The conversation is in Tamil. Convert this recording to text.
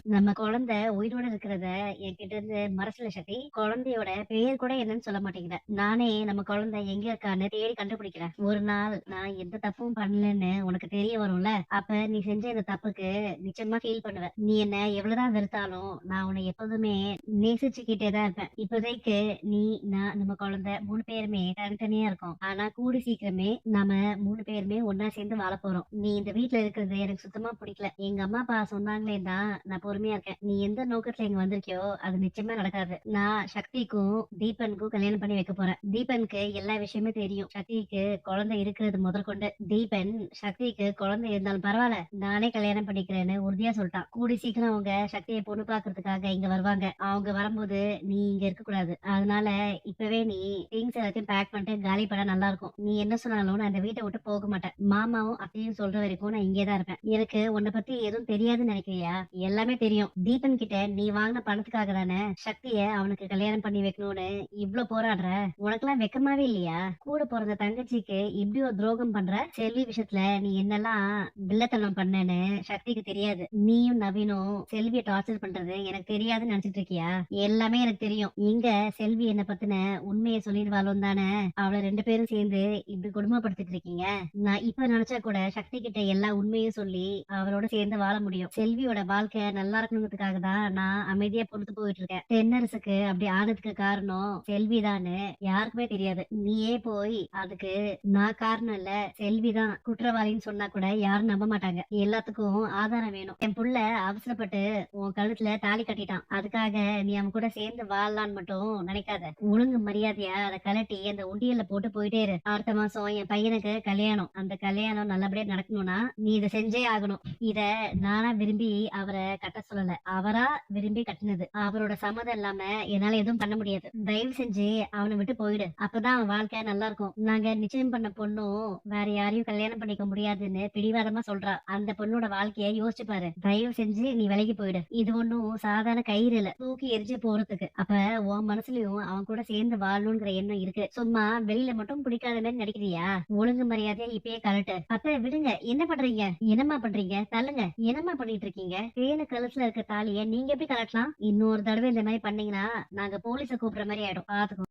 நம்ம குழந்தை உயிரோட இருக்கிறத என்கிட்ட இருந்து மறைச்சல சக்தி. குழந்தையோட பேர் கூட என்னன்னு சொல்ல மாட்டேங்கிற. நானே நம்ம குழந்தை எங்க இருக்கான்னு தேடி கண்டுபிடிக்கிறேன். ஒரு நாள் நான் எந்த தப்பும் பண்ணலன்னு உனக்கு தெரிய வரும்ல, அப்ப நீ செஞ்ச இந்த தப்புக்கு நிச்சயமா ஃபீல் பண்ணுவ. நீ என்ன எவ்வளவுதான் வெறுத்தாலும் நான் உன்னை எப்போதுமே நேசிச்சுக்கிட்டே தான் இருப்பேன். இப்போதைக்கு நீ, நான், நம்ம குழந்தை 3 பேருமே தனித்தனியா இருக்கோம். ஆனா கூடி சீக்கிரமே நாம 3 பேருமே ஒண்ணா சேர்ந்து வாழ போறோம். நீ இந்த வீட்ல இருக்கிறது எனக்கு சுத்தமா பிடிக்கல. எங்க அம்மா அப்பா சொன்னாங்களே தான் நான் பொறுமையா இருக்கேன். நீ எந்த நோக்கத்துல இங்க வந்திருக்கியோ அது நிச்சயமா நடக்காது. நான் சக்திக்கும் தீபனுக்கும் கல்யாணம் பண்ணி வைக்க போறேன். தீபனுக்கு எல்லா விஷயமே தெரியும். சக்திக்கு குழந்தை இருக்கிறது முதற்கொண்டு. தீபன் சக்திக்கு குழந்தை இருந்தாலும் பரவாயில்ல, நானே கல்யாணம் பண்ணிக்கிறேன்னு உறுதியா சொல்லிட்டான். கூடி சீக்கிரம் அவங்க சக்தியை பொண்ணு பாக்குறதுக்காக இங்க வருவாங்க. அவங்க வரும்போது நீ இங்க இருக்க கூடாது. அதனால இப்பவே நீ திங்ஸ் எல்லாத்தையும் பேக் பண்ணிட்டு காலி பண்ண நல்லா இருக்கும். நீ என்ன சொன்னாலும் நான் அந்த வீட்டை விட்டு போக மாட்டேன். மாமாவும் அத்தையும் சொல்ற வரைக்கும் நான் இங்கே தான் இருப்பேன். எனக்கு உன்னை பத்தி எதுவும் தெரியாதுன்னு நினைக்கிறியா? எல்லாமே தெரியும். தீபன் கிட்ட நீ வாங்கின பணத்துக்காக தானே சக்திய அவனுக்கு கல்யாணம் பண்ணி வைக்கணும்னு இவ்ளோ போராடுற. உனக்கெல்லாம் வெக்கமாவே இல்லையா? கூட பிறந்த தங்கச்சிக்கு இப்படி ஒரு துரோகம் பண்ற. செல்வி விஷயத்துல நீ என்னெல்லாம் வில்லத்தனம் பண்ணேன்னு சக்திக்கு தெரியாது. நீயும் நவீனும் செல்வியை டார்ச்சர் பண்றது எனக்கு தெரியாதுன்னு நினைச்சிட்டு இருக்கியா? எல்லாமே எனக்கு தெரியும். இங்க செல்வி என்ன பத்தின உண்மையை சொல்லிடுவாலும் தானே அவளை 2 பேரும் சேர்ந்து இப்படி கொடுமைப்படுத்திட்டு இருக்கீங்க. நான் இப்ப நினைச்சா கூட சக்தி கிட்ட எல்லா உண்மையும் சொல்லி அவரோட சேர்ந்து வாழ முடியும். செல்வியோட வாழ்க்கை நல்லா இருக்கணுங்கிறதுக்காக தான் நான் அமைதியா பொறுத்து போயிட்டு இருக்கேன். தென்னரசுக்கு அப்படி ஆனதுக்கு காரணம் செல்விதான்னு யாருக்குமே தெரியாது. நீயே போய் அதுக்கு நான் காரணம் இல்ல, செல்விதான் குற்றவாளின்னு சொன்னா கூட யாரும் நம்ப மாட்டாங்க. எல்லாத்துக்கும் ஆதாரம் வேணும். என் புள்ள அவசரப்பட்டு உன் கழுத்துல தாலி கட்டிட்டான். அதுக்காக நீ அவன் கூட சேர்ந்து வாழலான்னு மட்டும் நினைக்காத. ஒழுங்கு மரியாதையா அதை கலட்டி அந்த உண்டியல்ல போட்டு போயிட்டே இரு. அடுத்த மாசம் என் பையனுக்கு கல்யாணம். அந்த கல்யாணம் நல்லபடியா நடக்கணும்னா நீ இதை செஞ்சே ஆகணும். இத நானா விரும்பி அவரை கட்ட சொல்லல, அவரா விரும்பி கட்டினது. அவரோட சம்மதம் இல்லாம என்னால எதுவும் பண்ண முடியாது. தயவு செஞ்சு அவனை விட்டு போயிடு. அப்பதான் அவன் வாழ்க்கை நல்லா இருக்கும். நாங்க நிச்சயம் பண்ண பொண்ணும் வேற யாரையும் கல்யாணம் பண்ணிக்க முடியாதுன்னு பிடிவாதமா சொல்றா. அந்த பொண்ணோட வாழ்க்கைய யோசிச்சு பாரு. தயவு செஞ்சு நீ விலகி போயிடு. இது ஒண்ணும் சாதாரண கயிறு இல்ல, தூக்கி எரிஞ்சு போறதுக்கு. அப்ப உன் மனசுலயும் அவன் கூட சேர்ந்து வாழணுங்கிற எண்ணம் இருக்கு. சும்மா வெளியில மட்டும் பிடிக்காத மாதிரி நடிக்கிறியா? ஒழுங்கு மரியாதையா இப்பயே கலட்டு. அப்ப விடுங்க. என்ன பண்றீங்க? என்னம்மா பண்றீங்க? தள்ளுங்க. என்னம்மா பண்ணிட்டு இருக்கீங்க? தேனு கழுத்துல இருக்க தாலிய நீங்க எப்படி கலட்டலாம்? இன்னொரு தடவை இந்த மாதிரி பண்ணீங்கன்னா நாங்க போலீஸ கூப்பிடுற மாதிரி ஆயிடும். பாத்துக்கோ.